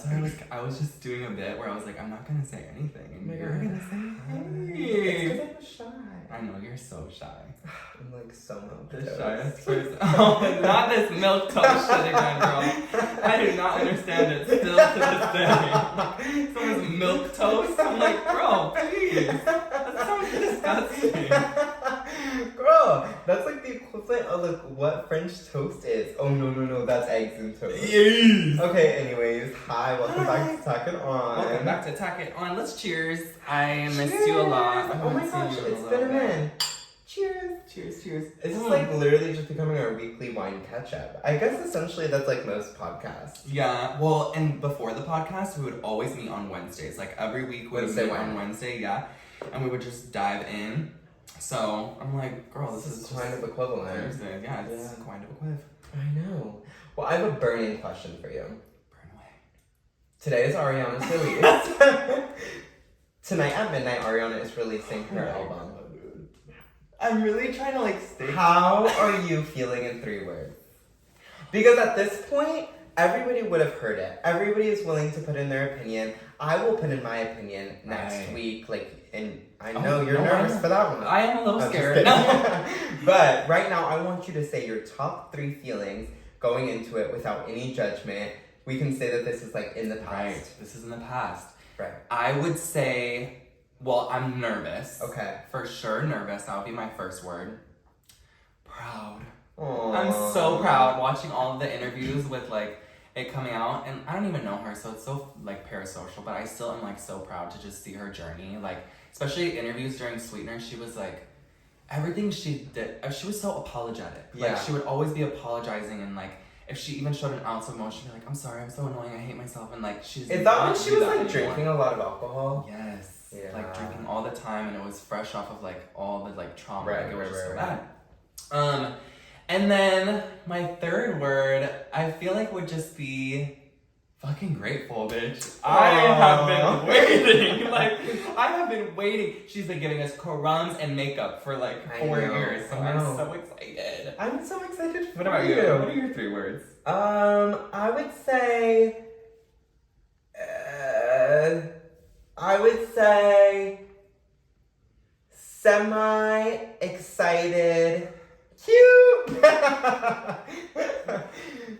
That's why I was just doing a bit where I was like, I'm not gonna say anything, and you're gonna say hey. It's because I'm shy. I know, you're so shy. I'm like so milk The toast. shyest person. Oh, not this milk toast shit again, girl. I do not understand it still to this day. Someone's milk toast? I'm like, bro, please. That sounds disgusting. Girl, that's like the equivalent of like what French toast is. Oh no, that's eggs and toast. Yes. Okay, anyways, hi, welcome back to Tack It On. Welcome back to Tack It On. Let's cheers. I missed you a lot. Oh my gosh, it's been a minute. Cheers. Cheers. This is like literally just becoming our weekly wine catch-up. I guess essentially that's like most podcasts. Yeah, well, and before the podcast, we would always meet on Wednesdays. Like every week we would meet on Wednesday, yeah. And we would just dive in. So I'm like, girl, this is kind of equivalent. Thursday. Yeah, it's kind of equivalent. I know. Well, I have a burning question for you. Burn away. Today is Ariana's release. Tonight at midnight, Ariana is releasing her album. I'm really trying to like stay. How are you feeling in 3 words? Because at this point, everybody would have heard it. Everybody is willing to put in their opinion. I will put in my opinion next week. And I know you're nervous for that one. I am a little scared. No. But right now, I want you to say your top 3 feelings going into it without any judgment. We can say that this is like in the past. Right. This is in the past. Right. I would say, well, I'm nervous. Okay. For sure, nervous. That would be my first word. Proud. Aww. I'm so proud watching all of the interviews with like it coming out, and I don't even know her, so it's so like parasocial, but I still am like so proud to just see her journey. Like, especially interviews during Sweetener, she was like, everything she did, she was so apologetic. Like, she would always be apologizing, and like, if she even showed an ounce of emotion, she'd be like, I'm sorry, I'm so annoying, I hate myself, and like, she's Is that when she was like drinking a lot of alcohol? Yes. Yeah. Like drinking all the time, and it was fresh off of like all the like trauma. Right, like, it was just so right. bad. And then my third word, I feel like would just be fucking grateful, bitch. I have been waiting. Like, I have been waiting. She's been giving us crumbs and makeup for like 4 years. So I'm so excited. I'm so excited for What about you? What are your 3 words? I would say semi-excited, cute.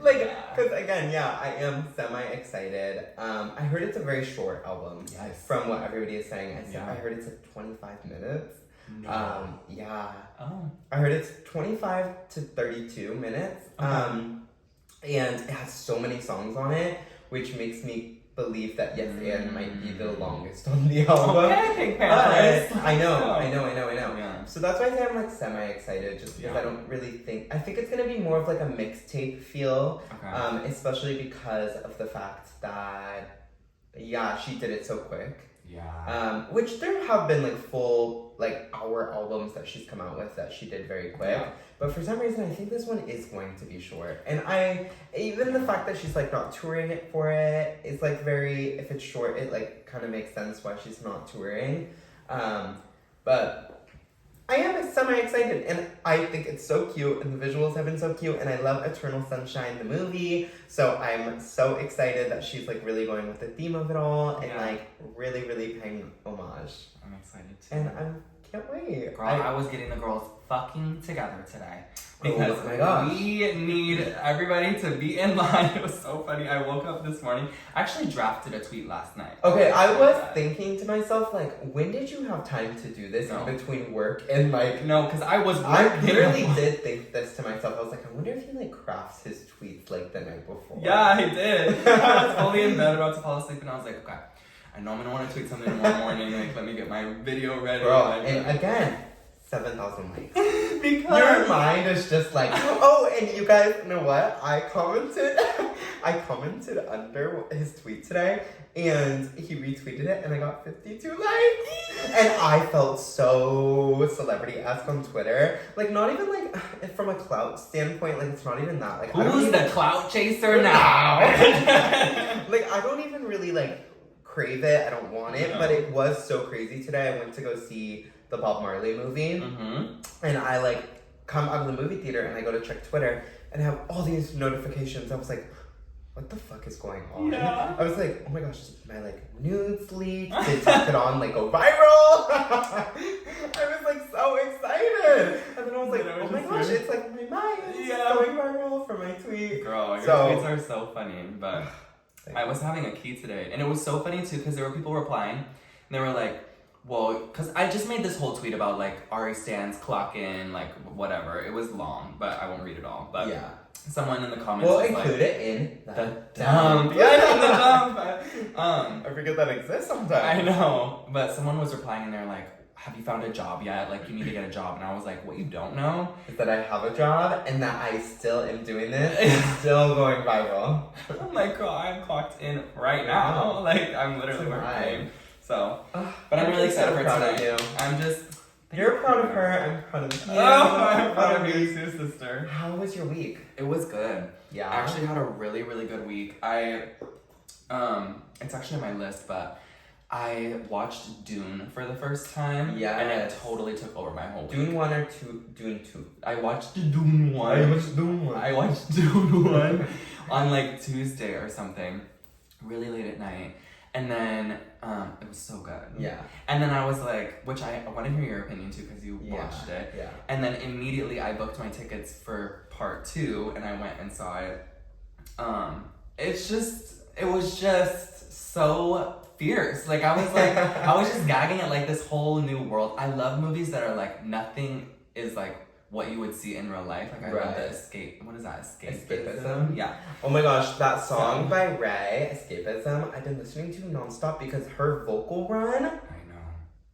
Because again, I am semi-excited. I heard it's a very short album. Yes. From what everybody is saying. I heard it's like 25 minutes. No. Oh. I heard it's 25 to 32 minutes. And it has so many songs on it, which makes me believe that Yes and might be the longest on the album. Okay, I know. Yeah. So that's why I say I'm like semi-excited, just because I don't really think... I think it's going to be more of like a mixtape feel, especially because of the fact that, she did it so quick. Yeah. Which there have been like full like hour albums that she's come out with that she did very quick. Yeah. But for some reason I think this one is going to be short. And even the fact that she's like not touring it for it is like very, if it's short, it like kind of makes sense why she's not touring. But I am semi-excited, and I think it's so cute, and the visuals have been so cute, and I love Eternal Sunshine, the movie, so I'm so excited that she's, like, really going with the theme of it all, and, like, really, really paying homage. I'm excited, too. And I can't wait. Girl, I was getting the girls fucking together today. Because we need everybody to be in line. It was so funny. I woke up this morning. I actually drafted a tweet last night. Okay, I was thinking to myself, like, when did you have time to do this in between work and, like... No, because I was working. I literally did think this to myself. I was like, I wonder if he, like, crafts his tweets, like, the night before. Yeah, I did. I was fully in bed about to fall asleep, and I was like, okay, I know I'm going to want to tweet something tomorrow morning. Like, let me get my video ready. Girl, and again... 7,000 likes. Because your mind is just like, oh, and you guys know what? I commented under his tweet today, and he retweeted it, and I got 52 likes. And I felt so celebrity-esque on Twitter. Like, not even like from a clout standpoint, like it's not even that. Like, who's the clout chaser now? Like, I don't even really like crave it. I don't want it, but it was so crazy today. I went to go see the Bob Marley movie, and I like come out of the movie theater and I go to check Twitter and I have all these notifications. I was like, what the fuck is going on? Yeah. I was like, oh my gosh, my like nudes leaked. Did Tack It On like go viral? I was like so excited. And then I was like, oh my gosh, it's like my mind is going viral for my tweet. Girl, your tweets are so funny. But I was having a key today, and it was so funny too because there were people replying, and they were like, well, because I just made this whole tweet about like Ari Stan's clock in, like whatever. It was long, but I won't read it all. But yeah. Someone in the comments we'll was include like, it in the dump. Yeah, in the dump. I forget that exists sometimes. I know, but someone was replying and they're like, have you found a job yet? Like, you need to get a job. And I was like, what you don't know is that I have a job and that I still am doing this. It's still going viral. I'm like, girl, I'm clocked in right now. Like, I'm literally working. So, but I'm really excited for tonight. I'm just... You're proud of her, I'm proud of you. Oh, I'm proud of you too, sister. How was your week? It was good. Yeah. I actually had a really, really good week. It's actually on my list, but I watched Dune for the first time. Yeah. And it totally took over my whole week. Dune 1 or Dune 2? I watched Dune 1. I watched Dune 1. I watched Dune 1 on like Tuesday or something. Really late at night. And then it was so good. Yeah. And then I was like, which I want to hear your opinion too because you watched it. Yeah. And then immediately I booked my tickets for part 2 and I went and saw it. It was just so fierce. Like I was just gagging at like this whole new world. I love movies that are like nothing is like what you would see in real life. Like I love the escape. What is that? Escapism? Yeah. Oh my gosh, that song by Ray, Escapism, I've been listening to nonstop because her vocal run. I know.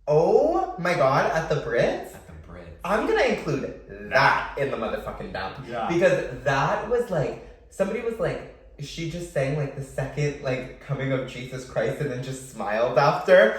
Oh my god, at the Brits. At the Brits. I'm gonna include that in the motherfucking dump. Yeah. Because that was like, somebody was like, she just sang like the second like coming of Jesus Christ and then just smiled after.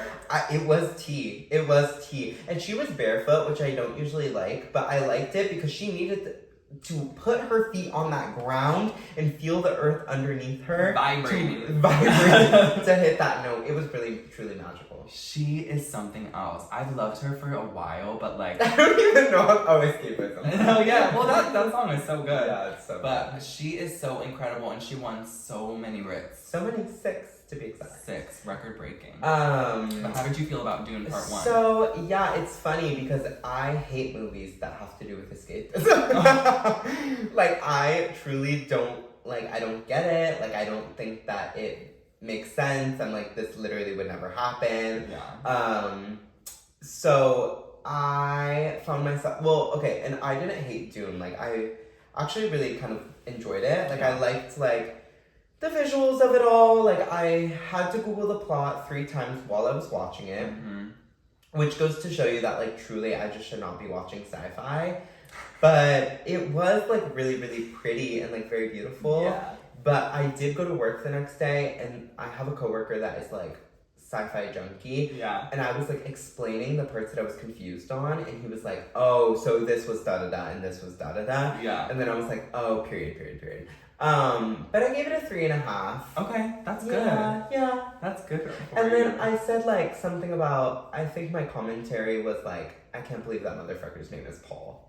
It was tea. It was tea. And she was barefoot, which I don't usually like, but I liked it because she needed to put her feet on that ground and feel the earth underneath her. Vibrating. To hit that note. It was really, truly magical. She is something else. I've loved her for a while, but like... I don't even know how Escapism. Oh yeah, well that song is so good. Yeah, it's so But good. she is so incredible and she won so many Brits. So many, 6 to be exact. 6, record breaking. But how did you feel about Dune Part 1? So, yeah, it's funny because I hate movies that have to do with escapism. Like, I truly don't, like, I don't get it. Like, I don't think that it makes sense. I'm like, this literally would never happen. Yeah. So, I found myself, well, okay, and I didn't hate Dune. Like, I actually really kind of enjoyed it. Like, I liked, like, the visuals of it all. Like, I had to Google the plot 3 times while I was watching it. Mm-hmm. Which goes to show you that, like, truly I just should not be watching sci-fi. But it was, like, really, really pretty and, like, very beautiful. Yeah. But I did go to work the next day, and I have a coworker that is, like, sci-fi junkie. Yeah. And I was, like, explaining the parts that I was confused on, and he was like, oh, so this was da-da-da, and this was da-da-da. Yeah. And then I was like, oh, period. But I gave it a 3.5. Okay, that's good. Yeah. That's good. And then I said, like, something about, I think my commentary was, like, I can't believe that motherfucker's name is Paul.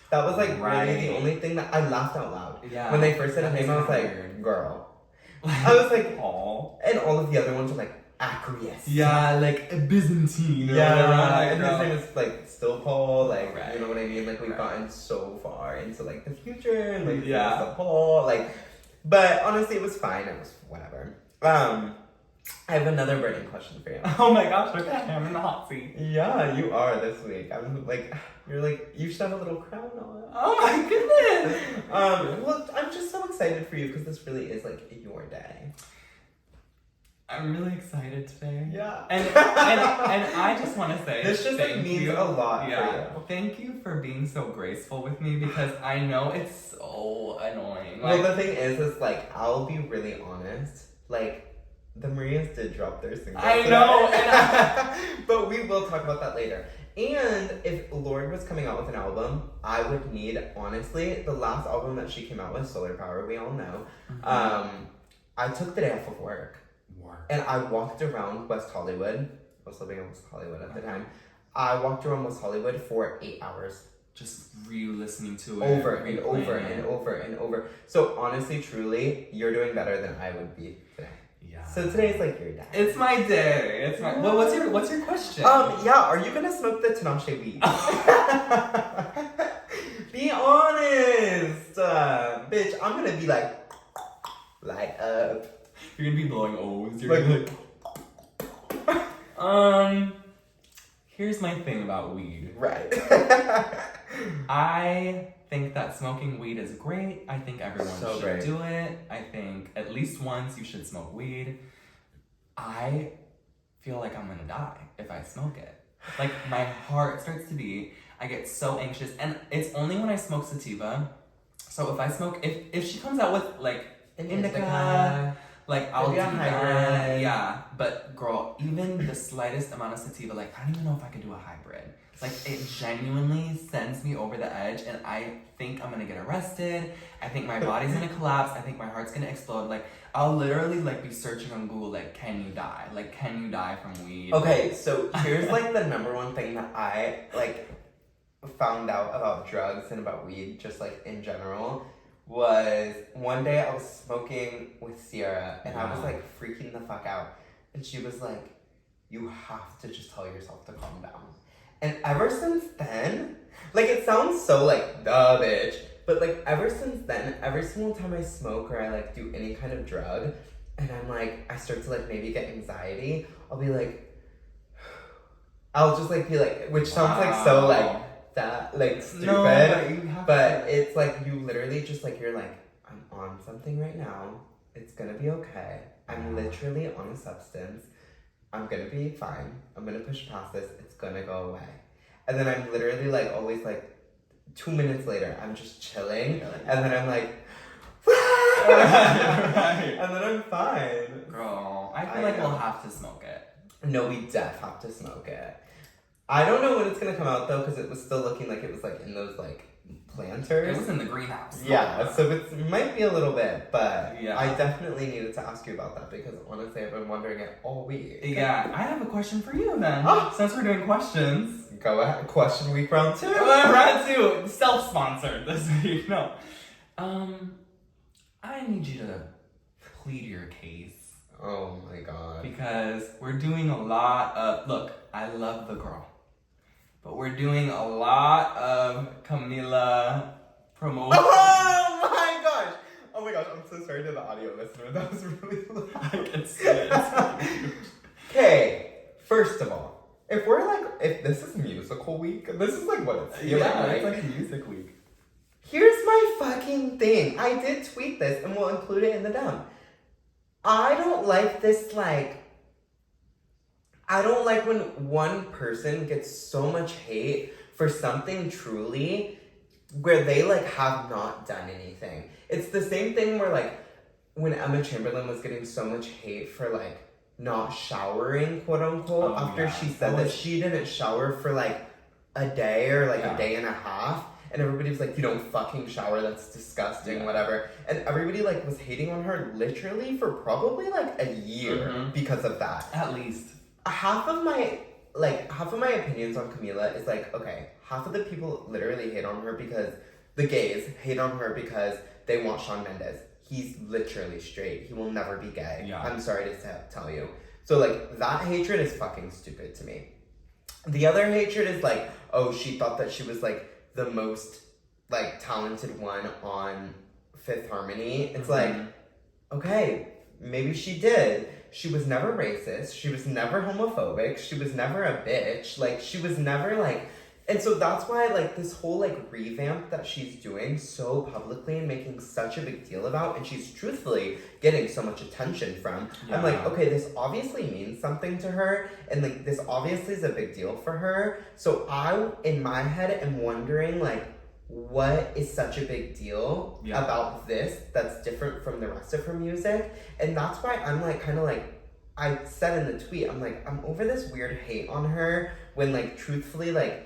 That was, like, really the only thing that I laughed out loud. Yeah. When they first said his name, I was like, girl. I was like, Paul. And all of the other ones were like, Acquiesce. Yeah, like a Byzantine. Yeah, and and his name is, like, still Paul. Like, right. You know what I mean? Like, we've gotten so far into, like, the future. And, like, yeah. the Paul. Like, but honestly, it was fine. It was whatever. I have another burning question for you. Oh my gosh, okay, I'm in the hot seat. Yeah, you are this week. I'm like, you're like, you should have a little crown on. Oh my goodness! Well, I'm just so excited for you because this really is like your day. I'm really excited today. Yeah. And I just want to say this just like, means a lot for you. Thank you for being so graceful with me because I know it's so annoying. Well, the thing is like, I'll be really honest. Like, the Marias did drop their single. I know. But we will talk about that later. And if Lorde was coming out with an album, I would need, honestly, the last album that she came out with, Solar Power, we all know. Mm-hmm. I took the day off of work. And I walked around West Hollywood. I was living in West Hollywood at the time. I walked around West Hollywood for 8 hours just re-listening to it. Over and over and over and over. So honestly, truly, you're doing better than I would be today. Yeah. So today's like your day. It's my day. It's my. Well, what's your question? Yeah. Are you gonna smoke the Tinashe weed? Be honest, bitch. I'm gonna be like You're gonna be blowing O's. You're like, gonna. Here's my thing about weed. Right. I think that smoking weed is great. I think everyone So should great. do it. I think at least once you should smoke weed. I feel like I'm gonna die if I smoke it. Like, my heart starts to beat. I get so anxious. And it's only when I smoke sativa. So if I smoke, if she comes out with like An indica, like I'll do maybe a that. hybrid. Yeah. But girl, even the slightest amount of sativa, like I don't even know if I could do a hybrid. Like, it genuinely sends me over the edge, and I think I'm gonna get arrested. I think my body's gonna collapse. I think my heart's gonna explode. Like, I'll literally like be searching on Google, like, can you die? Like, can you die from weed? Okay, so here's like the number one thing that I like found out about drugs and about weed, just like in general, was one day I was smoking with Sierra and I was like freaking the fuck out. And she was like, you have to just tell yourself to calm down. And ever since then, like, it sounds so like, duh, bitch. But like, ever since then, every single time I smoke or I like do any kind of drug and I'm like, I start to like maybe get anxiety, I'll be like, I'll just like be like, which sounds like so like that, like stupid. No, but it's like you literally just like, you're like, I'm on something right now. It's gonna be okay. I'm literally on a substance. I'm gonna be fine. I'm gonna push past this. It's gonna go away. And then I'm literally like always like 2 minutes later, I'm just chilling. And then I'm like, right. and then I'm fine. Girl, I feel like we'll have to smoke it. No, we def have to smoke it. I don't know when it's gonna come out though, because it was still looking like it was like in those like planters. It was in the greenhouse. Yeah, so it might be a little bit, but Yeah. I definitely needed to ask you about that because honestly I've been wondering it all week. Yeah, I have a question for you then. Ah. Since we're doing questions. Go ahead. Question week round 2. Round 2, self-sponsored this week. No. I need you to plead your case. Oh my god. Because we're doing a lot of, look, I love the girl, but we're doing a lot of Camila promotion. Oh my gosh! Oh my gosh, I'm so sorry to the audio listener. That was really loud. I can see it. Okay, first of all, if this is musical week, this is like what it's feeling like. It's like music week. Here's my fucking thing. I did tweet this and we'll include it in the dump. I don't like this, like, I don't like when one person gets so much hate for something truly where they, like, have not done anything. It's the same thing where, like, when Emma Chamberlain was getting so much hate for, like, not showering, quote unquote, after she said that she didn't shower for, like, a day or, like, a day and a half. And everybody was like, you don't fucking shower, that's disgusting, whatever. And everybody, like, was hating on her literally for probably, like, a year because of that. At least. Half of my opinions on Camila is, like, okay, half of the people literally hate on her because the gays hate on her because they want Shawn Mendes. He's literally straight. He will never be gay. Yeah. I'm sorry to tell you. So, like, that hatred is fucking stupid to me. The other hatred is, like, oh, she thought that she was, like, the most, like, talented one on Fifth Harmony. It's like, okay, maybe she did. She was never racist. She was never homophobic. She was never a bitch. Like, she was never, like... And so that's why, like, this whole, like, revamp that she's doing so publicly and making such a big deal about, and she's truthfully getting so much attention from, I'm like, okay, this obviously means something to her, and, like, this obviously is a big deal for her. So I, in my head, am wondering, like, what is such a big deal about this that's different from the rest of her music? And that's why I'm, like, kind of, like, I said in the tweet, I'm like, I'm over this weird hate on her when, like, truthfully, like,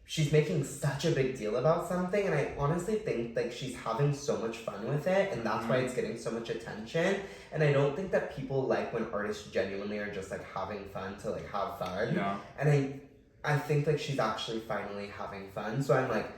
she's making such a big deal about something, and I honestly think, like, she's having so much fun with it, and that's why it's getting so much attention. And I don't think that people like when artists genuinely are just, like, having fun to, like, have fun. Yeah. And I think, like, she's actually finally having fun. So I'm like,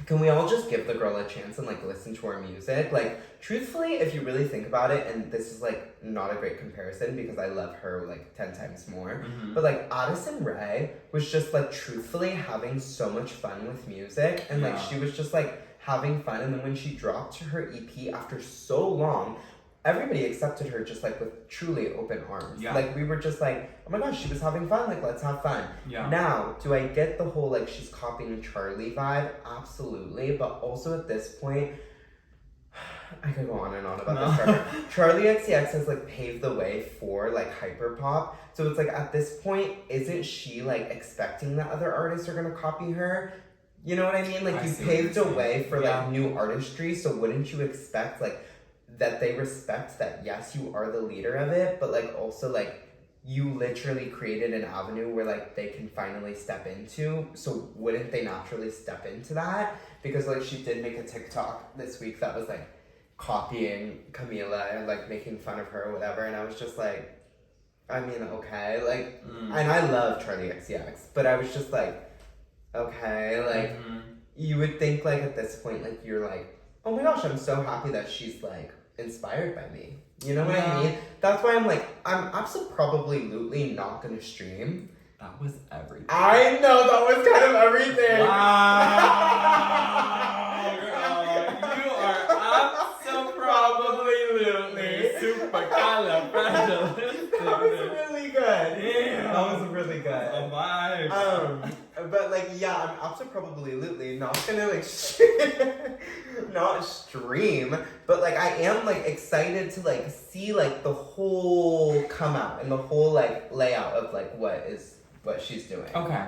can we all just give the girl a chance and like listen to her music? Like, truthfully, if you really think about it, and this is like not a great comparison because I love her like 10 times more, but like Addison Rae was just like truthfully having so much fun with music, and like she was just like having fun, and then when she dropped her EP after so long, everybody accepted her just like with truly open arms. Yeah. Like we were just like, oh my gosh, she was having fun, like let's have fun. Yeah. Now, do I get the whole like she's copying Charlie vibe? Absolutely. But also at this point, I could go on and on about this forever. Charlie XCX has like paved the way for like hyperpop. So it's like at this point, isn't she like expecting that other artists are gonna copy her? You know what I mean? Like you paved a way for like new artistry, so wouldn't you expect like that they respect that, yes, you are the leader of it, but like also like you literally created an avenue where like they can finally step into, so wouldn't they naturally step into that? Because like she did make a TikTok this week that was like copying Camila and like making fun of her or whatever, and I was just like, I mean, okay, like, and I love Charlie XCX, but I was just like, okay, like, you would think like at this point, like you're like, oh my gosh, I'm so happy that she's like inspired by me. You know what I mean? That's why I'm like, I'm absolutely not gonna stream. That was everything. I know, that was kind of everything. Wow, girl, you are absolutely supercalifragilistic. That was really good. Damn. That was really good. A vibe. But like, yeah, I'm absolutely not gonna like not stream, but like I am like excited to like see like the whole come out and the whole like layout of like what she's doing. Okay.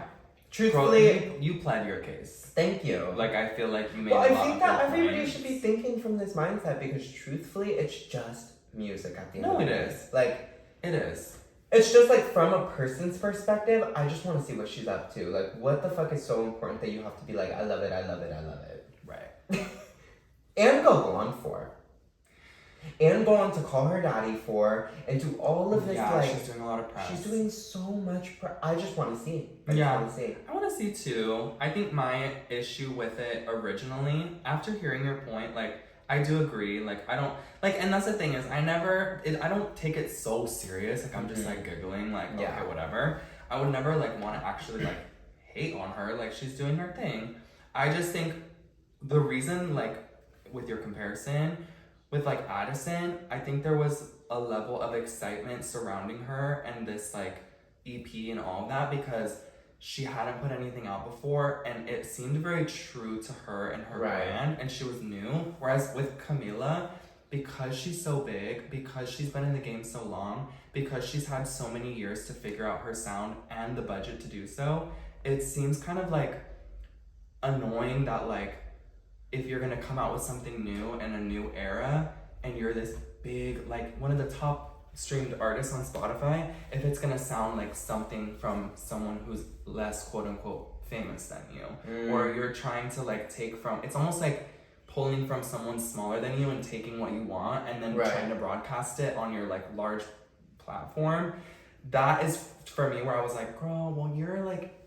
Truthfully, Bro, you pled your case. Thank you. Like I feel like you made. Well, a lot I think of that good everybody points. should be thinking from this mindset because truthfully, it's just music at the end of the day. No, it is. Like It is. it's just like from a person's perspective, I just want to see what she's up to. Like, what the fuck is so important that you have to be like, I love it. Right. And go on for. And go on to call her daddy for, and do all of this. Yeah, like, she's doing a lot of press. she's doing so much press. I just want to see. I Yeah. just want to see. I want to see too. I think my issue with it originally, after hearing your point, like, I do agree. Like, I don't, like, and that's the thing is, I don't take it so serious. Like, I'm just, like, giggling, like, Yeah. okay, whatever. I would never, like, want to actually, like, hate on her. Like, she's doing her thing. I just think the reason, like, with your comparison, with, like, Addison, I think there was a level of excitement surrounding her and this, like, EP and all of that because she hadn't put anything out before and it seemed very true to her and her brand and she was new. Whereas with Camila, because she's so big, because she's been in the game so long, because she's had so many years to figure out her sound and the budget to do so, it seems kind of like annoying that like if you're gonna come out with something new in a new era and you're this big, like one of the top streamed artists on Spotify, if it's gonna sound like something from someone who's less quote unquote famous than you, or you're trying to like take from, it's almost like pulling from someone smaller than you and taking what you want and then trying to broadcast it on your like large platform. That is for me where I was like, girl, well you're like,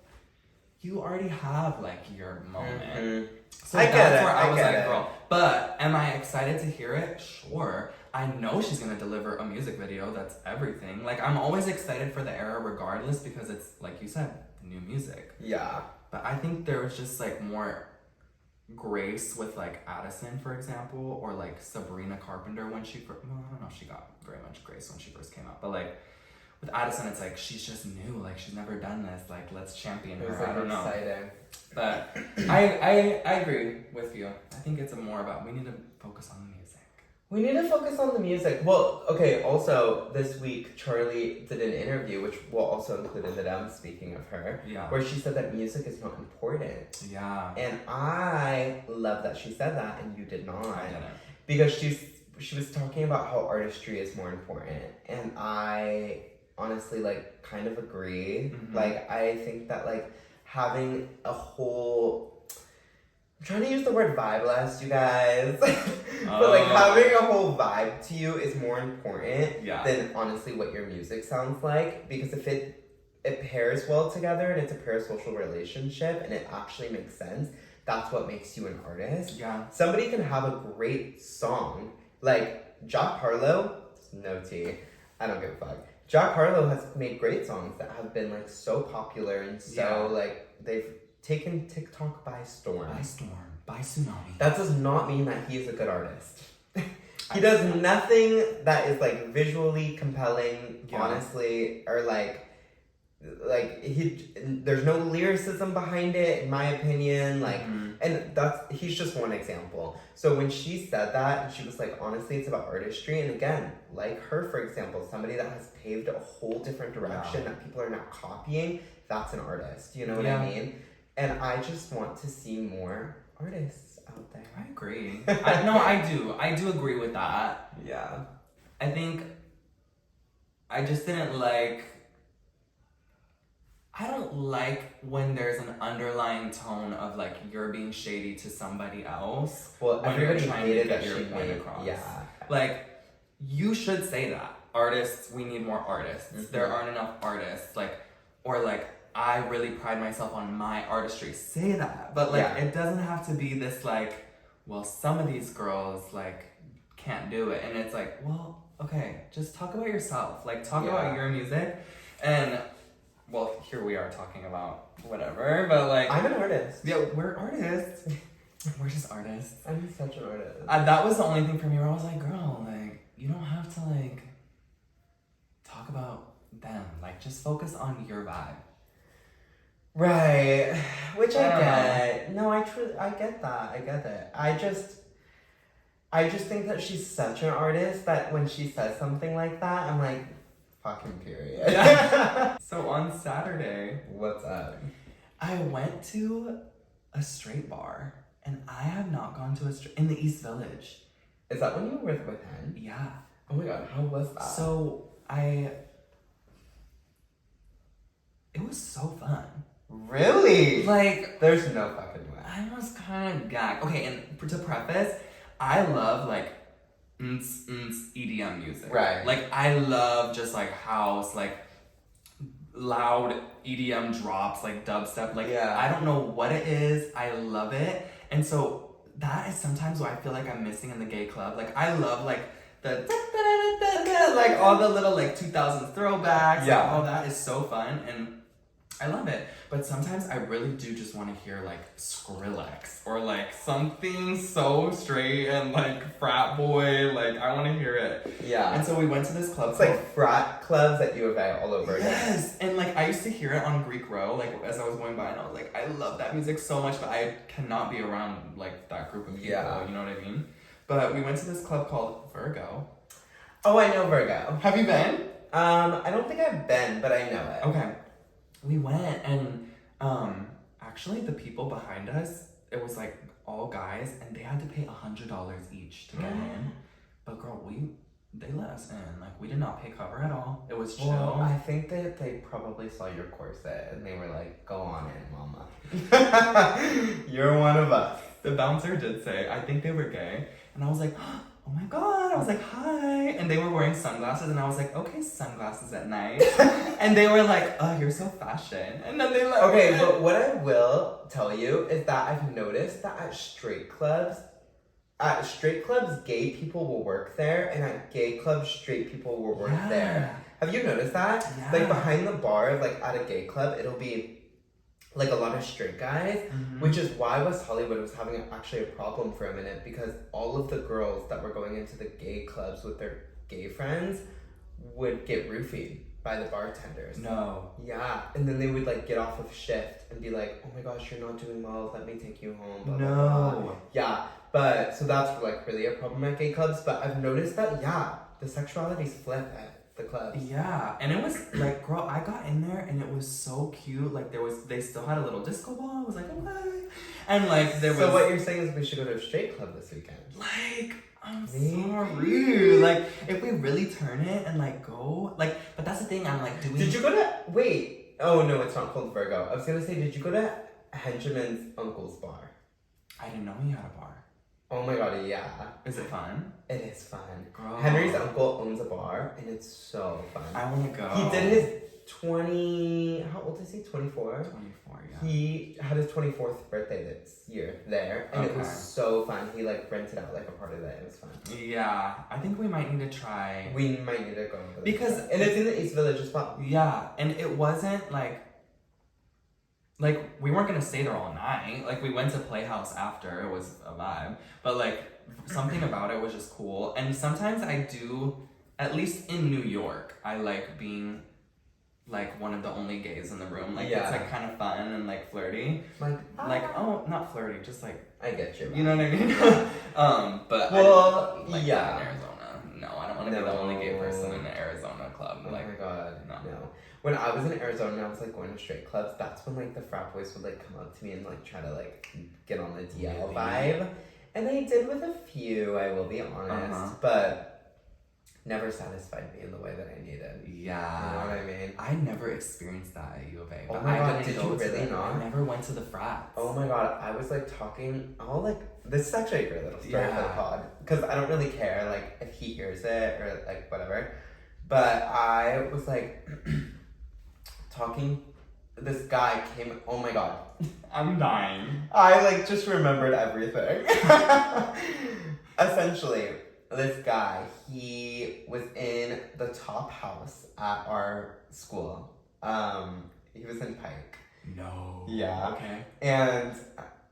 you already have like your moment. So I that's get it. where I was get like, it. girl. But am I excited to hear it? Sure. I know she's gonna deliver a music video. That's everything. Like I'm always excited for the era regardless because it's like you said, new music. Yeah. But I think there was just like more grace with like Addison, for example, or like Sabrina Carpenter when she first, well, I don't know if she got very much grace when she first came out, but like with Addison, it's like she's just new, like she's never done this, like let's champion her. Like I don't know. exciting. But I agree with you. I think it's more about we need to focus on the music. We need to focus on the music. Well, okay, also, this week, Charlie did an interview, which will also include in the DM, speaking of her, where she said that music is not important. Yeah. And I love that she said that, and you did not. I didn't. Because she was talking about how artistry is more important. And I honestly, like, kind of agree. Mm-hmm. Like, I think that, like, having a whole... I'm trying to use the word vibeless, you guys. But like having a whole vibe to you is more important than honestly what your music sounds like. Because if it pairs well together and it's a parasocial relationship and it actually makes sense, that's what makes you an artist. Yeah. Somebody can have a great song, like Jack Harlow, no tea, I don't give a fuck. Jack Harlow has made great songs that have been like so popular and so like they've taken TikTok by storm. By tsunami. That does not mean that he is a good artist. He does nothing that is like visually compelling, honestly, or like there's no lyricism behind it, in my opinion. Like, and he's just one example. So when she said that, she was like, honestly, it's about artistry. And again, like her, for example, somebody that has paved a whole different direction that people are not copying, that's an artist. You know what I mean? And I just want to see more artists out there. I agree. I do agree with that. Yeah. I think I just didn't like. I don't like when there's an underlying tone of like you're being shady to somebody else. Well, when you're everybody trying to hated get that your she point made. across. Yeah. Like, you should say that. Artists, we need more artists. Mm-hmm. There aren't enough artists. Like, or like, I really pride myself on my artistry. Say that. But like, it doesn't have to be this like, well, some of these girls like can't do it. And it's like, well, okay, just talk about yourself. Like, talk about your music. And well, here we are talking about whatever, but like... I'm an artist. Yeah, we're artists. We're just artists. I'm such an artist. That was the only thing for me where I was like, girl, like, you don't have to like talk about them. Like, just focus on your vibe. Right. Which I get. Know. No, I get that. I get it. I just think that she's such an artist that when she says something like that, I'm like, fucking period. Yeah. So on Saturday, what's up? I went to a straight bar, and I have not gone to a straight in the East Village. Is that when you were with him? Yeah. Oh my god, how was that? So it was so fun. Really? Like, there's no fucking way. I was kind of gagged. Okay, and to preface, I love like EDM music. Right. Like, I love just like house, like loud EDM drops, like dubstep. Like, I don't know what it is. I love it. And so that is sometimes what I feel like I'm missing in the gay club. Like, I love like the like all the little like 2000s throwbacks. Yeah. Like, all that is so fun. And I love it. But sometimes I really do just want to hear like Skrillex or like something so straight and like frat boy. Like, I want to hear it. Yeah. And so we went to this club. It's like frat clubs at U of A all over again. Yes. And like, I used to hear it on Greek Row, like as I was going by, and I was like, I love that music so much, but I cannot be around like that group of people. Yeah. You know what I mean? But we went to this club called Virgo. Oh, I know Virgo. Have you been? I don't think I've been, but I know it. Okay. We went, and actually the people behind us, it was like all guys, and they had to pay $100 each to get in. But girl, they let us in. Like, we did not pay cover at all. It was chill. Well, I think that they probably saw your corset and they were like, go on in, mama. You're one of us. The bouncer did say, I think they were gay. And I was like, oh my god. I was like, hi. And they were wearing sunglasses, and I was like, okay, sunglasses at night. And they were like, oh, you're so fashion. And then they like, okay, but what I will tell you is that I've noticed that at straight clubs, gay people will work there, and at gay clubs, straight people will work there. Have you noticed that? Yeah. Like, behind the bar, like at a gay club, it'll be like a lot of straight guys, which is why West Hollywood was having actually a problem for a minute, because all of the girls that were going into the gay clubs with their gay friends would get roofied by the bartenders. No. Yeah, and then they would like get off of shift and be like, oh my gosh, you're not doing well, let me take you home, blah, No. blah, blah. Yeah, but so that's like really a problem at gay clubs, but I've noticed that, the sexualities flip at the clubs. Yeah, and it was like, girl, I got in there and it was so cute. Like, they still had a little disco ball. I was like, okay. And like, there was. So what you're saying is we should go to a straight club this weekend? Like, I'm sorry. Like, if we really turn it and like go, like, but that's the thing. I'm like, Did you go to? Wait. Oh no, it's not called Virgo. I was gonna say, did you go to Henjamin's uncle's bar? I didn't know he had a bar. Oh my god, yeah. Is it fun? It is fun. Girl. Henry's uncle owns a bar, and it's so fun. I want to go. He did his how old is he? 24? 24, yeah. He had his 24th birthday this year there, and it was so fun. He like rented out like a part of it. It was fun. Yeah, I think we might need to try. We might need to go because and it's in the East Village as well. Yeah, and it wasn't like we weren't gonna stay there all night. Like we went to Playhouse after. It was a vibe, but like something about it was just cool. And sometimes I do, at least in New York, I like being like one of the only gays in the room. Like it's like kind of fun and like flirty. Like oh, not flirty, just like I get you. You know what I mean? But well, in Arizona, no, I don't want to be the only gay person in the Arizona club. Oh like, my god, no. When I was in Arizona and I was like going to straight clubs, that's when like the frat boys would like come up to me and like try to like get on the DL vibe. And I did with a few, I will be honest, but never satisfied me in the way that I needed. Yeah. You know what I mean? I never experienced that at U of A. Oh my god, did you really not? I never went to the frats. Oh my god, I was like talking, this is actually a great little story for the pod. Because I don't really care, like, if he hears it or like whatever. But I was like talking, this guy came, oh my god. I'm dying. I like just remembered everything. Essentially, this guy, he was in the top house at our school. He was in Pike. No. Yeah. Okay. And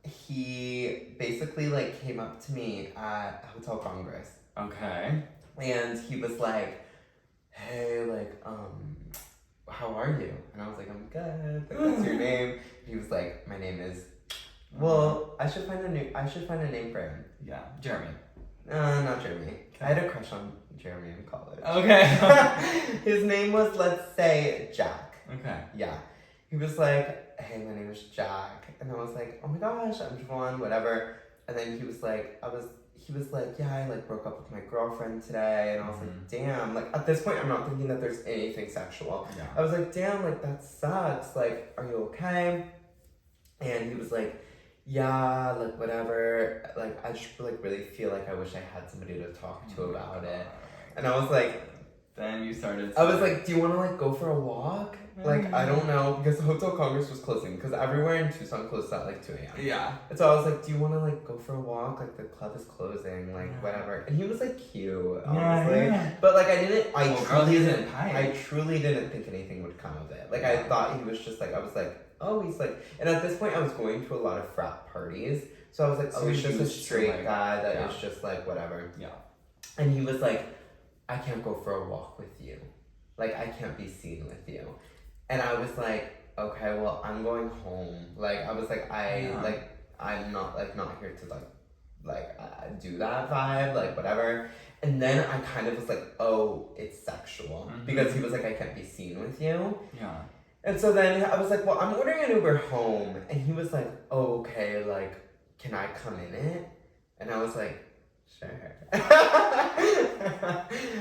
he basically like came up to me at Hotel Congress. Okay. And he was like, hey, like, how are you? And I was like, I'm good. Like, what's your name? He was like, my name is. Well, I should find a name for him. Yeah, Jeremy. Not Jeremy. Okay. I had a crush on Jeremy in college. Okay. His name was, let's say, Jack. Okay. Yeah. He was like, hey, my name is Jack. And I was like, oh my gosh, I'm Javaughn, whatever. And then he was like, yeah, I like broke up with my girlfriend today. And I was like, damn. Like, at this point, I'm not thinking that there's anything sexual. Yeah. I was like, damn, like, that sucks. Like, are you okay? And he was like, yeah, like, whatever. Like, I just, like, really feel like I wish I had somebody to talk to about it. And I was like... Then you started... I was like, do you want to, like, go for a walk? Like, I don't know, because the Hotel Congress was closing, because everywhere in Tucson closed at, like, 2 a.m. Yeah. And so I was like, do you want to, like, go for a walk? Like, the club is closing, like, whatever. And he was, like, cute, honestly. Yeah. But, like, I truly didn't think anything would come of it. Like, I thought he was just, like, I was like, oh, he's, like... And at this point, I was going to a lot of frat parties. So I was like, oh, he's just a straight guy that is just, like, whatever. Yeah. And he was like, I can't go for a walk with you. Like, I can't be seen with you. And I was like, okay, well, I'm going home. Like, I was like, I'm not, like, not here to, do that vibe, like, whatever. And then I kind of was like, oh, it's sexual. Mm-hmm. Because he was like, I can't be seen with you. Yeah. And so then I was like, well, I'm ordering an Uber home. And he was like, oh, okay, like, can I come in it? And I was like, sure.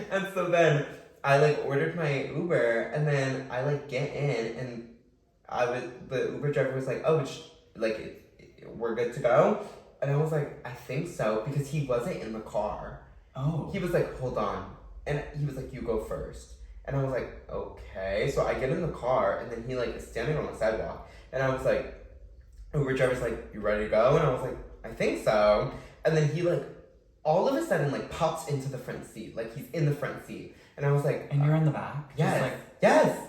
And so then I like ordered my Uber, and then I like get in, and the Uber driver was like, oh, it's like we're good to go. And I was like, I think so, because he wasn't in the car. Oh. He was like, hold on. And he was like, you go first. And I was like, okay. So I get in the car, and then he like is standing on the sidewalk, and I was like, Uber driver's like, you ready to go? And I was like, I think so. And then he like all of a sudden like pops into the front seat, like he's in the front seat. And I was like, and you're in the back? Yes. Just like, yes.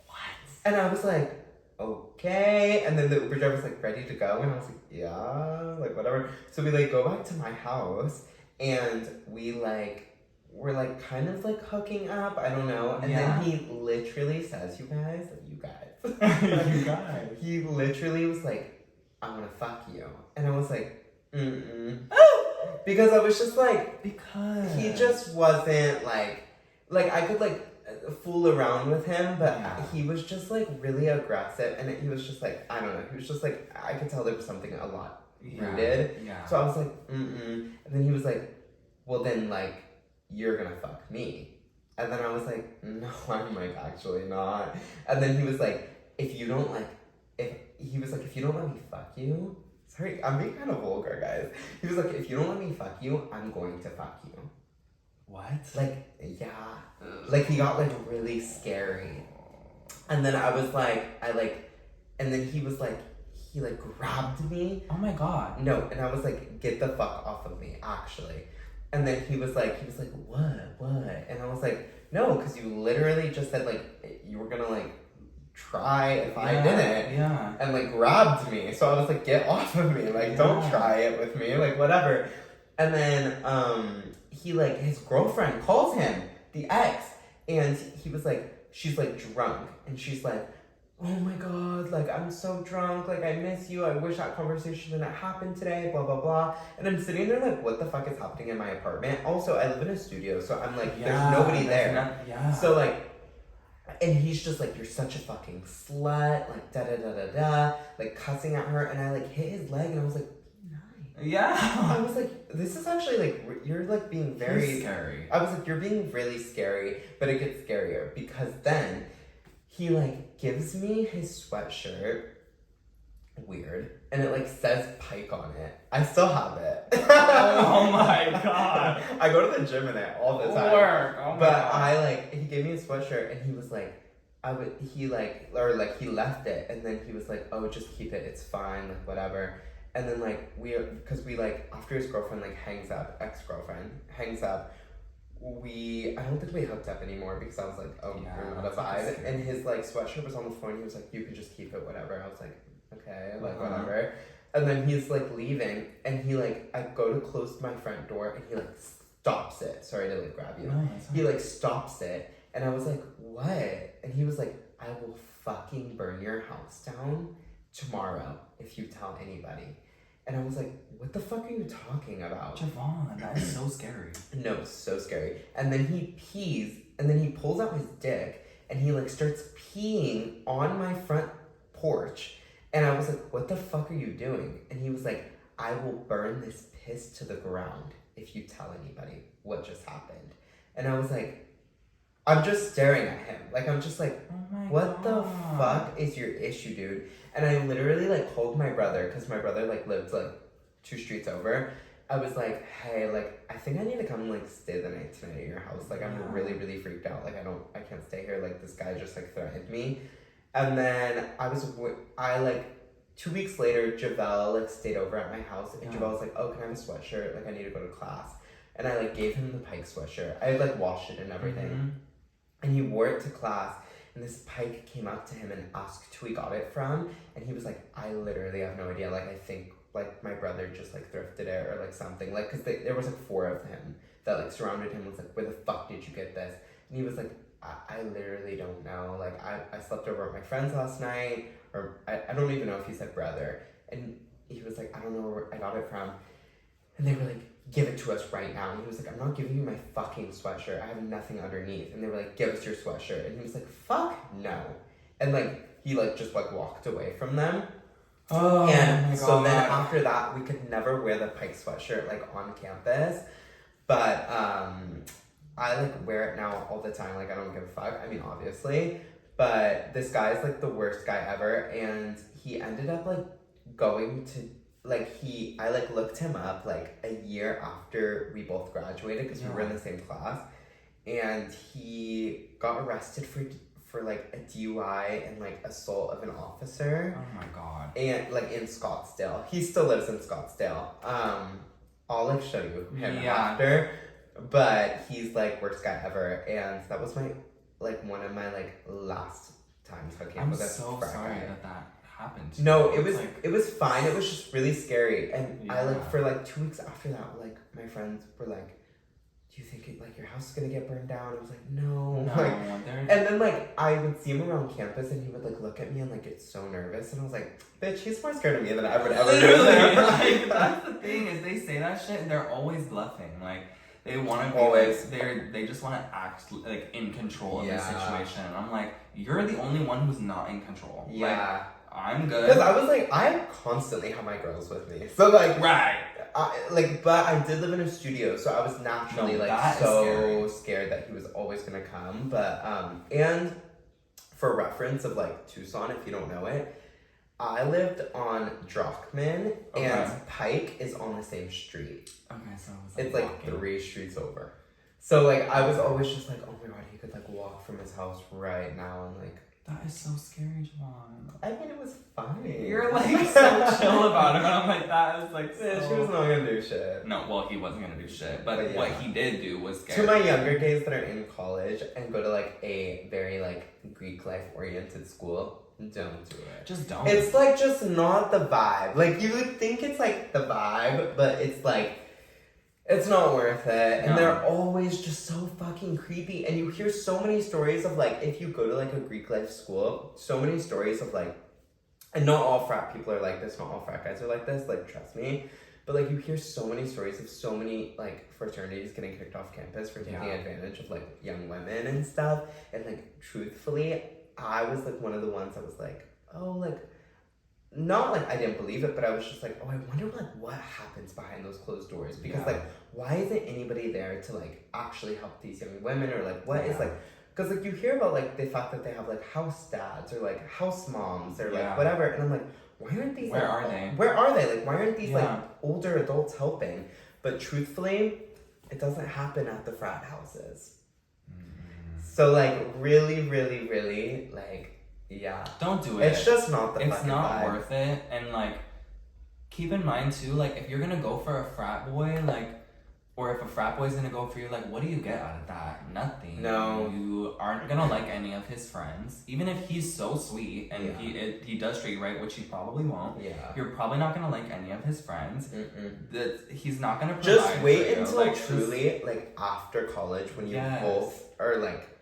What? And I was like, okay. And then the Uber driver's like, ready to go? And I was like, yeah, like whatever. So we like go back to my house, and we're like kind of like hooking up. I don't know. And then he literally says, you guys. You guys. He literally was like, I want to fuck you. And I was like, because I was just like, because he just wasn't like I could like fool around with him, but he was just like really aggressive, and he was just like, I don't know, he was just like, I could tell there was something a lot rooted. Yeah. So I was like, and then he was like, well then like you're gonna fuck me. And then I was like, no, I'm like actually not. And then he was like, if you don't let me fuck you. Sorry, I'm being kind of vulgar, guys. He was like, if you don't let me fuck you, I'm going to fuck you. What? Like, yeah. Like, he got, like, really scary. And then I was like, and then he was like, he like grabbed me. Oh my god. No, and I was like, get the fuck off of me, actually. And then he was like, what? And I was like, no, because you literally just said like, you were gonna like, try if I didn't. Yeah. And like grabbed me. So I was like, get off of me. Like, don't try it with me. Like, whatever. And then he like, his girlfriend calls him, the ex. And he was like, she's like drunk. And she's like, oh my god, like I'm so drunk. Like I miss you. I wish that conversation didn't happen today. Blah, blah, blah. And I'm sitting there like, what the fuck is happening in my apartment? Also, I live in a studio. So I'm like, there's nobody there. So like, and he's just like, you're such a fucking slut, like da-da-da-da-da, like cussing at her, and I like hit his leg, and I was like, nice. Yeah. I was like, this is actually like, you're like being very... scary. I was like, you're being really scary, but it gets scarier, because then he like gives me his sweatshirt, weird, and it like says Pike on it. I still have it. Oh my god. I go to the gym in it all the time. Oh my but god. I like, he gave me a sweatshirt and he was like, he left it and then he was like, oh, just keep it, it's fine, like whatever. And then like, because we like, after his girlfriend like ex-girlfriend hangs up, I don't think we hooked up anymore because I was like, oh, you're not a vibe. And his like sweatshirt was on the floor and he was like, you can just keep it, whatever. I was like, okay, like whatever. And then he's like leaving and he like, I go to close my front door and he like stops it. Sorry to like grab you. No, he like stops it and I was like, what? And he was like, I will fucking burn your house down tomorrow if you tell anybody. And I was like, what the fuck are you talking about? Javaughn, that is so scary. No, so scary. And then he pees and then he pulls out his dick and he like starts peeing on my front porch. And I was like, what the fuck are you doing? And he was like, I will burn this piss to the ground if you tell anybody what just happened. And I was like, I'm just staring at him. Like, I'm just like, what the fuck is your issue, dude? And I literally like called my brother, because my brother like lived like 2 streets over. I was like, hey, like, I think I need to come and like stay the night tonight at your house. Like, I'm really, really freaked out. Like, I can't stay here. Like, this guy just like threatened me. And then I like 2 weeks later, Javelle like stayed over at my house, and Javelle was like, oh, can I have a sweatshirt? Like, I need to go to class. And I like gave him the Pike sweatshirt. I had like washed it and everything. Mm-hmm. And he wore it to class, and this Pike came up to him and asked who he got it from, and he was like, I literally have no idea. Like, I think like my brother just like thrifted it or like something. Like, because there was like 4 of him that like surrounded him and was like, where the fuck did you get this? And he was like, I literally don't know. Like, I slept over at my friend's last night, or I don't even know if he said brother. And he was like, I don't know where I got it from. And they were like, give it to us right now. And he was like, I'm not giving you my fucking sweatshirt. I have nothing underneath. And they were like, give us your sweatshirt. And he was like, fuck no. And like, he like just like walked away from them. Oh, and my God. So then after that, we could never wear the Pike sweatshirt like on campus. But I like wear it now all the time. Like, I don't give a fuck. I mean, obviously. But this guy's like the worst guy ever. And he ended up like going to, like, I like looked him up like a year after we both graduated, because we were in the same class. And he got arrested for like a DUI and like assault of an officer. Oh my God. And like in Scottsdale. He still lives in Scottsdale. I'll like show you him after. But he's like worst guy ever. And that was my like one of my like last times hooking with this so frat sorry guy. that happened. No, it was fine. It was just really scary. And I like for like 2 weeks after that, like my friends were like, do you think like your house is gonna get burned down? I was like, no. Like, and then like I would see him around campus and he would like look at me and like get so nervous, and I was like, bitch, he's more scared of me than I would ever be. Like, that's the thing, is they say that shit and they're always bluffing. Like, they want to be always like, they just want to act like in control of the situation. And I'm like, you're the only one who's not in control. Yeah. Like, I'm good. Because I was like, I constantly have my girls with me. So like, right. But I did live in a studio, so I was naturally so scared that he was always gonna come. But and for reference of like Tucson, if you don't know it, I lived on Drockman, and Pike is on the same street. Okay, so it's like 3 streets over. So like I was always just like, oh my God, he could like walk from his house right now and like That is so scary, Javaughn. I mean, it was funny. You're like so chill about it, but I'm like, that is like so... Yeah, she was not gonna do shit. No, well, he wasn't gonna do shit, but yeah. what he did do was scary. To my younger days that are in college and go to like a very like Greek life oriented school, don't do it. Just don't. It's like just not the vibe. Like you would think it's like the vibe, but it's like it's not worth it. And they're always just so fucking creepy. And you hear so many stories of like, if you go to like a Greek life school, so many stories of like, and not all frat people are like this, not all frat guys are like this, like trust me. But like you hear so many stories of so many like fraternities getting kicked off campus for taking advantage of like young women and stuff. And like truthfully, I was like one of the ones that was like, oh, like, not like I didn't believe it, but I was just like, oh, I wonder like what happens behind those closed doors, because like why isn't anybody there to like actually help these young women, or like what is like, because like you hear about like the fact that they have like house dads or like house moms or like whatever, and I'm like, why aren't these where are they like why aren't these like older adults helping? But truthfully, it doesn't happen at the frat houses. So like really like don't do it. It's just not the it's not vibe. worth it. And like keep in mind too, like if you're gonna go for a frat boy, like, or if a frat boy's gonna go for you, like what do you get out of that? Nothing. No, you aren't gonna like any of his friends, even if he's so sweet and he does treat you right, which he probably won't. You're probably not gonna like any of his friends. That he's not gonna provide. Just wait until like, truly like after college, when you both are like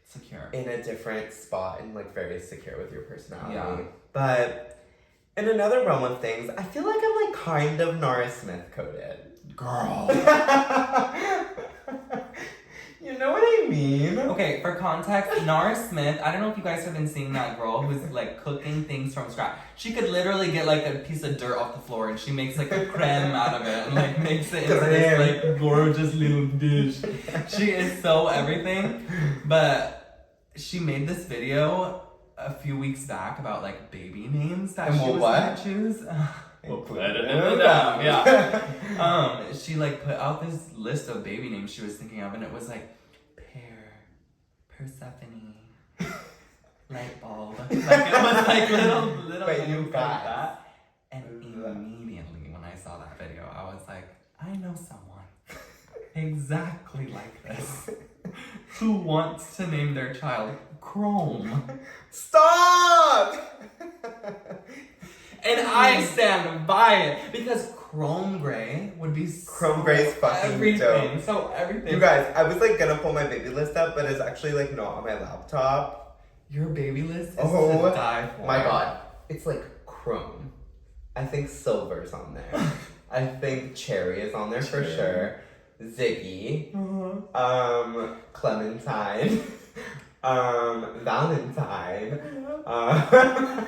secure in a different spot and like very secure with your personality. But in another realm of things, I feel like I'm like kind of Nara Smith coded. Girl. You know what I mean? Okay, for context, Nara Smith, I don't know if you guys have been seeing that girl who's like cooking things from scratch. She could literally get like a piece of dirt off the floor and she makes like a creme out of it and like makes it into this like gorgeous little dish. She is so everything. But she made this video a few weeks back about like baby names that she was gonna choose. We'll put it in the down. Yeah. She like put out this list of baby names she was thinking of, and it was like Pear, Persephone, light bulb. Like it was like little but things you like that. And immediately when I saw that video, I was like, I know someone exactly like this who wants to name their child Chrome. Stop! And I stand by it because Chrome Gray would be Chrome Gray's fucking everything. dope. So everything. You guys, I was like gonna pull my baby list up, but it's actually like not on my laptop. Your baby list is to die for. My god. It's like chrome. I think silver's on there. I think cherry is on there for sure. Ziggy. Clementine. Valentine.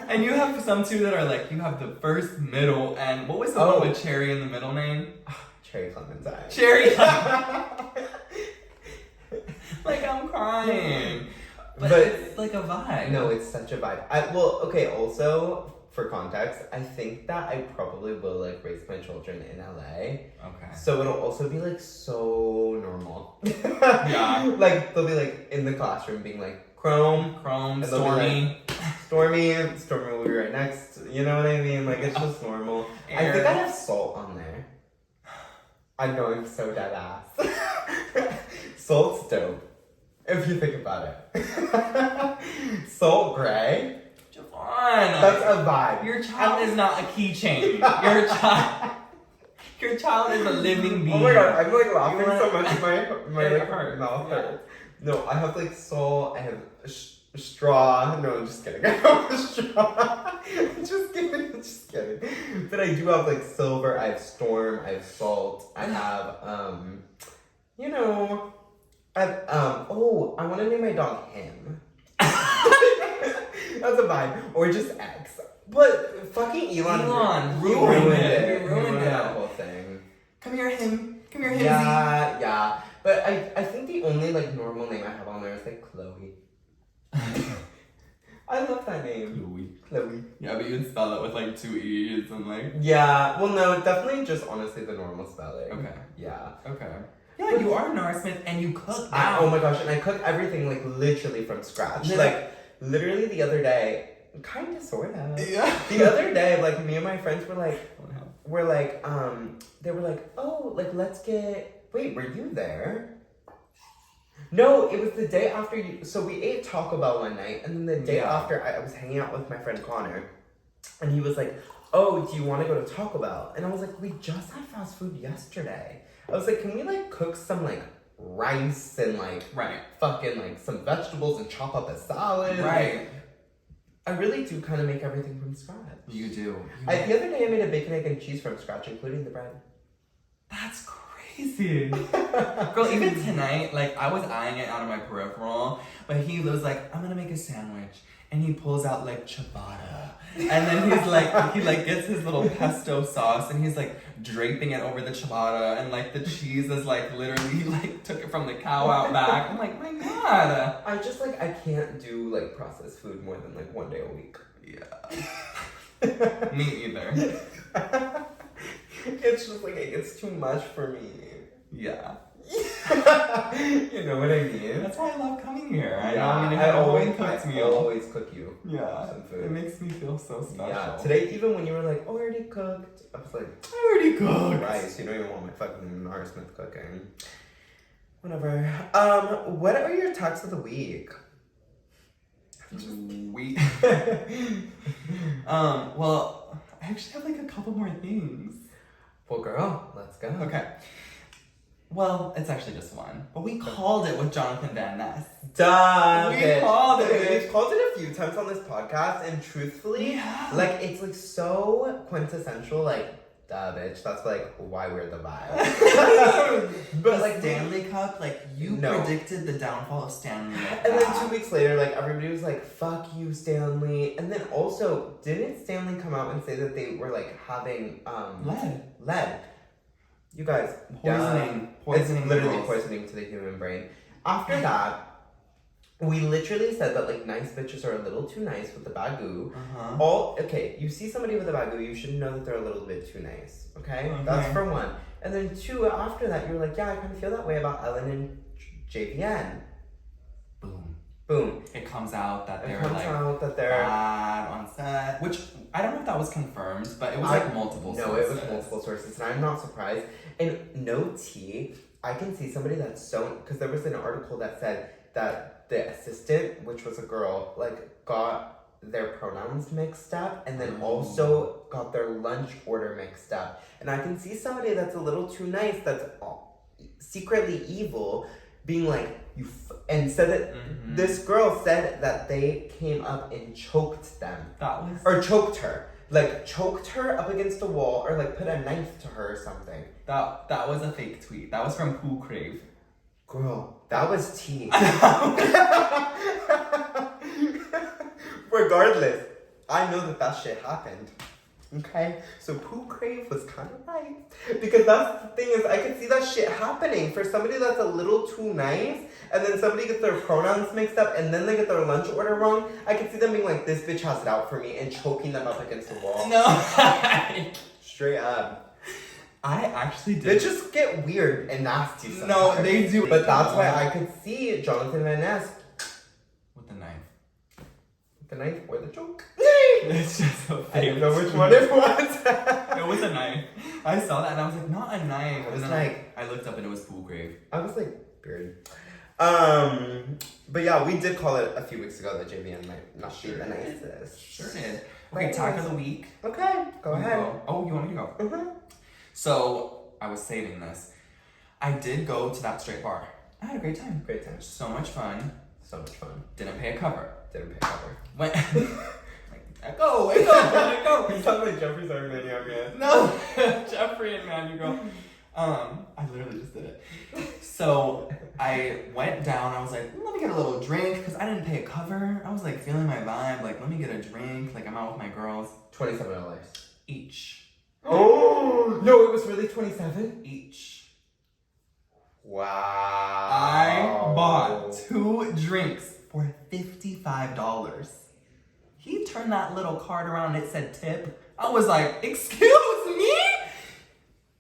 And you have some too that are like, you have the first, middle, and what was the one with cherry in the middle name? Cherry Clementine. Cherry. Like I'm crying. But it's like a vibe. No, it's such a vibe. Also, for context, I think that I probably will like raise my children in LA. Okay. So it'll also be like so normal. Yeah. Like they'll be like in the classroom being like Chrome, Stormy. Like, Stormy will be right next. You know what I mean? Like it's just normal. I think I have salt on there. I know, I'm so dead ass. Salt's dope. If you think about it. Salt Gray. Javaughn. That's a vibe. Your child is not a keychain. Your child is a living being. Oh my god, I'm like laughing so much my like, hurts. mouth hurts. No, I have like salt, I have straw. No, I'm just kidding. I don't have straw. I'm just kidding. But I do have like silver, I have storm, I have salt, I have I want to name my dog him. That's a vibe. Or just X. But fucking Elon ruined it. He ruined that whole thing. Come here, him. Yeah. But I think the only like normal name I have on there is like Chloe. I love that name. Chloe. Yeah, but you'd spell it with like 2 E's and like... Yeah, well no, definitely just honestly the normal spelling. Okay. Yeah. Okay. Yeah, you are Nara Smith and you cook. Oh my gosh, and I cook everything like literally from scratch. literally the other day, kind of, sort of. Yeah. The other day, like, me and my friends were like, they were like, oh, like, let's get, wait, were you there? No, it was the day after you, so we ate Taco Bell one night, and then the day after, I was hanging out with my friend Connor, and he was like, oh, do you want to go to Taco Bell? And I was like, we just had fast food yesterday. I was like, can we, like, cook some, like, rice and, like, fucking, like, some vegetables and chop up a salad? Right. Like, I really do kind of make everything from scratch. You do. The other day I made a bacon, egg, and cheese from scratch, including the bread. That's crazy. Girl, even tonight, like, I was eyeing it out of my peripheral, but he was like, I'm gonna make a sandwich. And he pulls out, like, ciabatta. And then he's like, he, like, gets his little pesto sauce, and he's, like, draping it over the ciabatta, and, like, the cheese is, like, literally, he, like, took it from the cow out back. I'm like, my God. I just, like, I can't do, like, processed food more than, like, one day a week. Yeah. Me either. It's just, like, it's too much for me. Yeah. You know what I mean? That's why I love coming here. I always cook you. Yeah. Some food. It makes me feel so special. Yeah. Today, even when you were like, oh, I already cooked, I was like, I already cooked. Rice. You don't even want my fucking Nara Smith cooking. Whatever. What are your tacks of the week? Well, I actually have like a couple more things. Well, girl, let's go. Okay. Well, it's actually just one. But we called it with Jonathan Van Ness. Duh. We called it. We've called it a few times on this podcast, and truthfully, like, it's like so quintessential, like, duh, bitch. That's like why we're the vibe. But like Stanley Cup, like you predicted the downfall of Stanley. And then 2 weeks later, like everybody was like, "Fuck you, Stanley." And then also, didn't Stanley come out and say that they were like having lead? You guys, poisoning. It's literally poisoning to the human brain. After that, we literally said that like nice bitches are a little too nice with the bagoo. Okay, you see somebody with a bagoo, you should know that they're a little bit too nice. Okay? That's for one. And then two, after that, you're like, yeah, I kind of feel that way about Ellen and JVN. Boom. It comes out that they're bad on set, which I don't know if that was confirmed, but it was like multiple sources. No, it was multiple sources, and I'm not surprised. And no tea, I can see somebody that's so, because there was an article that said that the assistant, which was a girl, like got their pronouns mixed up and then also got their lunch order mixed up. And I can see somebody that's a little too nice, that's secretly evil, being like, and said that this girl said that they came up and choked them. Or choked her. Like, choked her up against a wall or, like, put a knife to her or something. That was a fake tweet. That was from Who Crave. Girl, that was tea. Regardless, I know that shit happened. Okay? So Pooh Crave was kind of right. Because that's the thing is, I could see that shit happening. For somebody that's a little too nice, and then somebody gets their pronouns mixed up, and then they get their lunch order wrong, I could see them being like, this bitch has it out for me, and choking them up against the wall. No. Straight up. I actually did. They just get weird and nasty sometimes. No, they do. But that's why I could see Jonathan Van Ness. With the knife. With the knife or the choke. It's just so fake. I don't know which one it was. It was a knife. I saw that and I was like, not a knife. I was and like, then I looked up and it was Pool Grave. I was like, weird. But yeah, we did call it a few weeks ago that JVN might not be the nicest. Sure did. Okay, talk of the week. Okay, go ahead. Oh, you want me to go? So, I was saving this. I did go to that straight bar. I had a great time. Great time. So much fun. So much fun. Didn't pay a cover. Went. Echo. You sound like Jeffrey's our Manu again. No, Jeffrey and Manu go. I literally just did it. So I went down. I was like, let me get a little drink because I didn't pay a cover. I was like feeling my vibe. Like, let me get a drink. Like, I'm out with my girls. $27 each. Oh no! It was really $27 each. Wow. I bought 2 drinks for $55. He turned that little card around and it said tip. I was like, excuse me?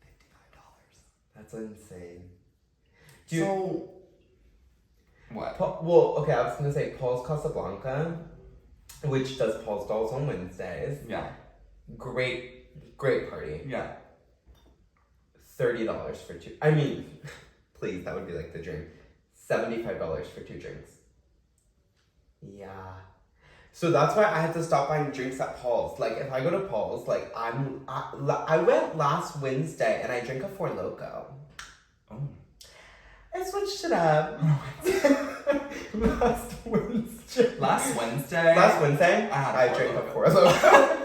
$55. That's insane. So, what? Well, okay, I was gonna say Paul's Casablanca which does Paul's Dolls on Wednesdays. Yeah. Great party. Yeah. $30 for two. I mean, please, that would be like the dream. $75 for 2 drinks. Yeah. So that's why I had to stop buying drinks at Paul's. Like, if I go to Paul's, like, I went last Wednesday and I drank a Four Loko. Oh. I switched it up. Last Wednesday. Last Wednesday? I drank a Four Loko.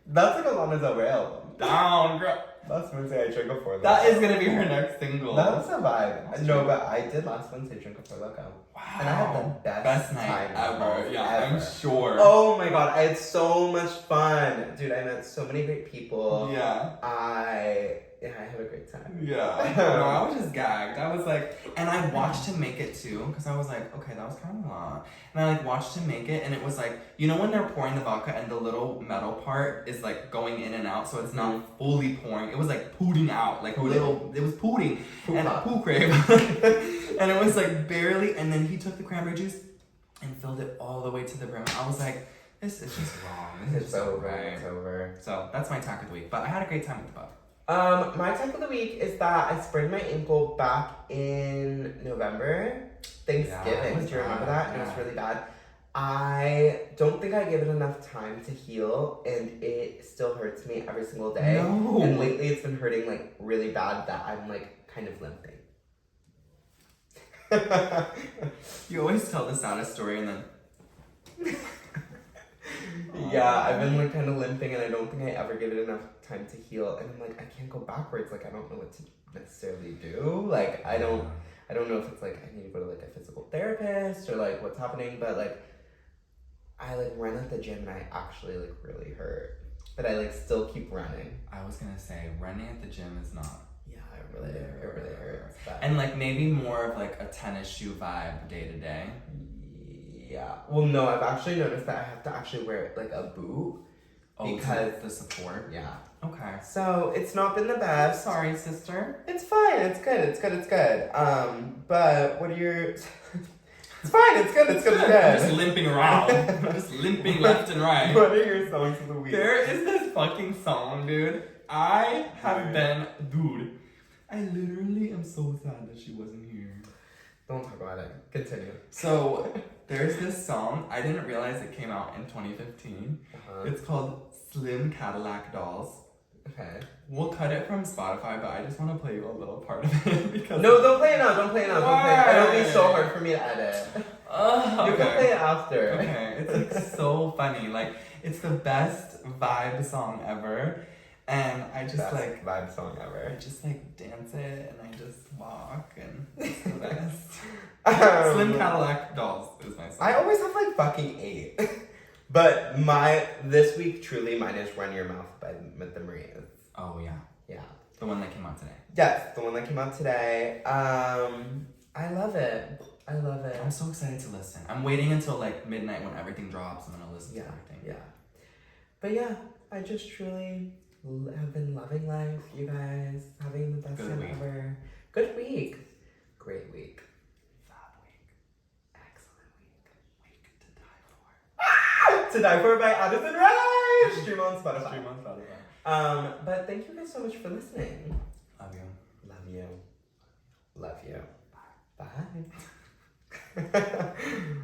That's like Alana's over album. Down, girl. Last Wednesday I drank a Four Loko. That is gonna be her next single. That's a vibe. That's no, true. but I did last Wednesday drink a Four Loko. Wow. And I had the best night time ever. Yeah, ever. I'm sure. Oh my god, I had so much fun. Dude, I met so many great people. Yeah. I had a great time. Yeah. No, I was just gagged. I was like, and I watched him make it too, because I was like, okay, that was kind of a lot. And I like watched him make it, and it was like, you know when they're pouring the vodka and the little metal part is like going in and out, so it's not fully pouring. It was like pooting out, like a little. It was pooting and poo crave, and it was like barely. And then he took the cranberry juice and filled it all the way to the brim. I was like, this is just wrong. This is just over. right. It's over. So that's my tack of the week. But I had a great time with the bug. My tech of the week is that I sprained my ankle back in November. Thanksgiving. Yeah, Do you remember that? yeah. It was really bad. I don't think I gave it enough time to heal, and it still hurts me every single day. No. And lately it's been hurting like really bad that I'm like kind of limping. You always tell the saddest story and then. Yeah, I've been like kind of limping, and I don't think I ever give it enough time to heal. And I'm like, I can't go backwards. Like, I don't know what to necessarily do. Like, I don't know if it's like I need to go to like a physical therapist or like what's happening. But like, I like run at the gym and I actually like really hurt. But I like still keep running. I was gonna say running at the gym is not. Yeah, it really hurts. But And like maybe more of like a tennis shoe vibe day to day. yeah. Well, no, I've actually noticed that I have to actually wear like a boot. Oh, Because the support. yeah. Okay. So it's not been the best. Sorry, sister. It's fine. It's good. But what are your? It's fine. It's good. I'm just limping around. I'm just limping left and right. What are your songs of the week? There is this fucking song, dude. I literally am so sad that she wasn't here. Don't talk about it. Continue. So there's this song. I didn't realize it came out in 2015. It's called Slim Cadillac Dolls. Okay. We'll cut it from Spotify, but I just want to play you a little part of it because. No, don't play it now. Don't play it now. Why? It'll be so hard for me to edit. You can play it after. Okay, it's like so funny. Like it's the best vibe song ever, and I just Best like vibe song I ever. just like dance it and I just walk and it's the best. Um, Slim Cadillac Dolls is my song. I always have like fucking 8. But this week truly mine is Run Your Mouth by the Marias. Oh yeah, Yeah. the one that came out today. Yes, the one that came out today. I love it. I'm so excited to listen. I'm waiting until like midnight when everything drops and then I'll listen Yeah, to everything. yeah. But yeah, I just truly have been loving life, you guys. Having the best Good time week. ever. Good week. Great week. Fab week. Excellent week. Week to die for. To Die For by Addison Rae! Stream on Spotify. Stream on Spotify. But thank you guys so much for listening. Love you. Love you. Love you. Bye. Bye.